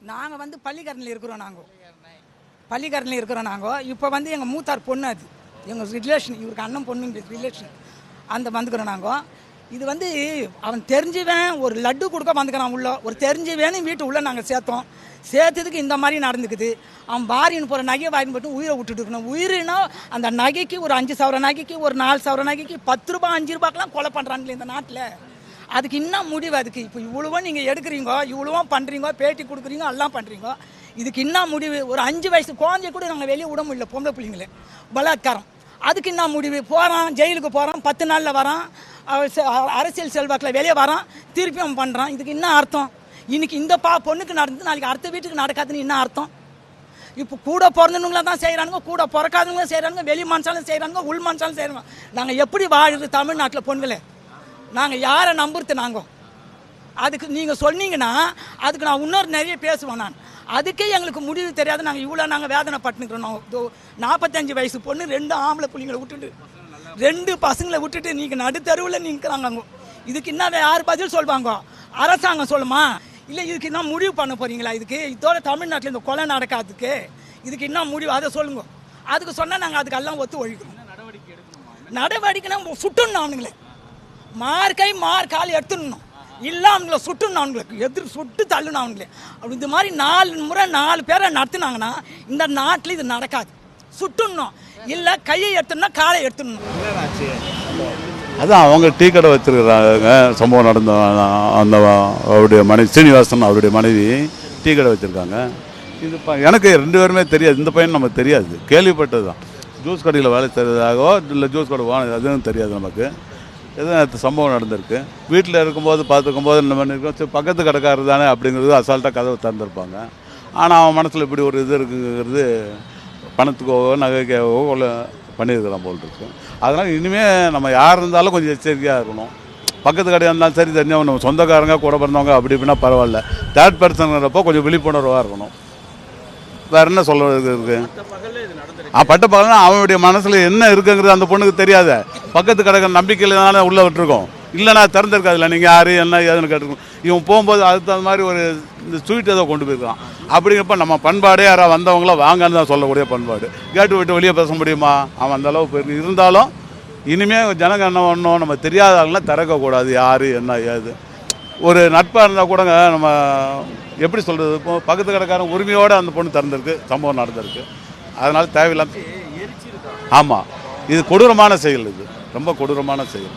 நாங்கள் வந்து பள்ளிக்கரணையில் இருக்கிறோம். பள்ளிக்கரணையில் இருக்கிறோம். இப்போ வந்து எங்கள் மூத்தார் பொண்ணு, அது எங்கள் ரிலேஷன், இவருக்கு அண்ணன் பொண்ணு ரிலேஷன், அந்த வந்துக்கிறோம். இது வந்து அவன் தெரிஞ்சுவேன் ஒரு லட்டு கொடுக்க வந்துக்கிறான் உள்ள, ஒரு தெரிஞ்சுவேன்னு வீட்டு உள்ளே நாங்கள் சேர்த்ததுக்கு இந்த மாதிரி நடந்துக்குது. அவன் வாரின்னு போகிற நகையை வாரின்னு போட்டு உயிரை விட்டுட்டு இருக்கணும். உயிரினா அந்த நகைக்கு ஒரு 5,000 நகைக்கு ஒரு 4,000 நகைக்கு 10 ரூபா 5 ரூபாய்க்கெலாம் கொலை பண்ணுறாங்களே இந்த நாட்டில். அதுக்கு இன்னும் முடிவு. அதுக்கு இப்போ இவ்வளவோ நீங்கள் எடுக்கிறீங்க, இவ்வளவோ பண்ணுறீங்க, பேட்டி கொடுக்குறீங்க, எல்லாம் பண்ணுறீங்க. இதுக்கு இன்னும் முடிவு. ஒரு 5 வயசு குழந்தைய கூட நாங்கள் வெளியே விட முடியல, பொம்பளை பிள்ளைங்களே பலாத்காரம். அதுக்கு என்ன முடிவு? போகிறான், ஜெயிலுக்கு போகிறான், 10 நாளில் வரான், அரசியல் செல்வாக்கில் வெளியே வரான், திருப்பி அவன் பண்ணுறான். இதுக்கு என்ன அர்த்தம்? இன்னைக்கு இந்த பொண்ணுக்கு நடந்து நாளைக்கு அடுத்த வீட்டுக்கு நடக்காதுன்னு என்ன அர்த்தம்? இப்போ கூட பிறந்தவங்கள தான் செய்கிறானுங்க, கூட பிறக்காதவங்களும் செய்கிறானுங்க, வெளி மனுஷாலும் செய்கிறானுங்க, உள் மனுஷாலும் செய்கிறாங்க. நாங்கள் எப்படி வாழுது தமிழ்நாட்டில் பொண்ணுங்களே? நாங்கள் யாரை நம்புறது? அதுக்கு நீங்கள் சொன்னீங்கன்னா அதுக்கு நான் இன்னொரு நிறைய பேசுவேன். அதுக்கே எங்களுக்கு முடிவு தெரியாது. நாங்கள் வேதனை பட்டுனுக்கிறோம். 45 வயசு பொண்ணு 2 ஆம்பளை பிள்ளைங்களை விட்டுட்டு, 2 பசங்களை விட்டுட்டு நீங்கள் நடுத்தருவில் நிற்கிறாங்க. இதுக்கு என்ன யார் பதில் சொல்வாங்க? அரசாங்கம் சொல்லுமா? இல்லை இதுக்கு என்ன முடிவு பண்ண போகிறீங்களா? இதுக்கு இதோட தமிழ்நாட்டில் இந்த கொலை நடக்காதுக்கு இதுக்கு என்ன முடிவு அதை சொல்லுங்க. அதுக்கு சொன்னால் நாங்கள் அதுக்கெல்லாம் ஒத்து ஒழிக்கிறோம். நடவடிக்கைனா சுட்டுணும், அவனுங்களே மார்கை மார்கால் எடுத்துடணும், இல்லை அவங்கள சுட்டுணும், அவங்களுக்கு எதிர் சுட்டு தள்ளணும் அவங்களே. அப்படி இந்த மாதிரி 4 முறை 4 பேரை நடத்துனாங்கன்னா இந்த நாட்டில் இது நடக்காது. சுட்டுணும், இல்லை கையை எடுத்துடணும், காலை எடுத்துடணும். அதான் அவங்க டீ கடை வச்சுருக்குறாங்க. சம்பவம் நடந்த அந்த அவருடைய மனைவி சீனிவாசன், அவருடைய மனைவி டீ கடை வச்சுருக்காங்க. இது எனக்கு 2 பேருமே தெரியாது. இந்த பையன் நமக்கு தெரியாது, கேள்விப்பட்டது தான். ஜூஸ் கடையில் வேலை செய்கிறதாகவோ இல்லை ஜூஸ் கடை வாங்க அதுவும் தெரியாது நமக்கு. எதுவும் சம்பவம் நடந்திருக்கு. வீட்டில் இருக்கும்போது பார்த்துக்கும்போது என்ன பண்ணியிருக்கோம், சரி பக்கத்து கடைக்காரர் தானே அப்படிங்கிறது அசால்ட்டாக கதவை திறந்துருப்பாங்க. ஆனால் அவன் மனசில் இப்படி ஒரு இது இருக்குங்கிறது பணத்துக்கோ நகைக்காவோ பண்ணியிருக்கிறான் போல் இருக்கு. அதனால் இனிமேல் நம்ம யார் இருந்தாலும் கொஞ்சம் எச்சரிக்கையாக இருக்கணும். பக்கத்து கடையாக இருந்தாலும் சரி, தெரிஞ்சவங்க நம்ம சொந்தக்காரங்க கூட பிறந்தவங்க அப்படி இப்படின்னா பரவாயில்ல. தேர்ட் பர்சன்ங்கிறப்போ கொஞ்சம் விழிப்புணர்வாக இருக்கணும். வேறு என்ன சொல்கிறது இருக்குது? பட்ட பகல்னா அவனுடைய மனசில் என்ன இருக்குங்கிறது அந்த பொண்ணுக்கு தெரியாத. பக்கத்து கடைக்கிற நம்பிக்கையில் தானே உள்ளே விட்டுருக்கோம். இல்லைனா திறந்துருக்காதுல்ல, நீங்கள் யார் என்ன ஏதுன்னு கேட்டுருக்கோம். இவன் போகும்போது அதுக்கு தகுந்த மாதிரி ஒரு இந்த ஸ்வீட் ஏதோ கொண்டு போயிருக்கான். அப்படிங்கிறப்ப நம்ம பண்பாடே யாராவது வந்தவங்களாம் வாங்கன்னு தான் சொல்லக்கூடிய பண்பாடு. கேட்டு விட்டு வெளியே பேச முடியுமா? அவன் அந்த அளவு போயிருக்கு. இருந்தாலும் இனிமேல் ஜனங்க என்ன பண்ணணும், நம்ம தெரியாத ஆளுலாம் திறக்கக்கூடாது. யார் என்ன ஏது ஒரு நட்பாக இருந்தால் கூட நம்ம எப்படி சொல்கிறது, இப்போ பக்கத்து கடைக்காரன் உரிமையோடு அந்த பொண்ணு திறந்திருக்கு, சம்பவம் நடந்திருக்கு. அதனால் தேவையில்லாம. ஆமாம், இது கொடூரமான செயல், இது ரொம்ப கொடூரமான செயல்.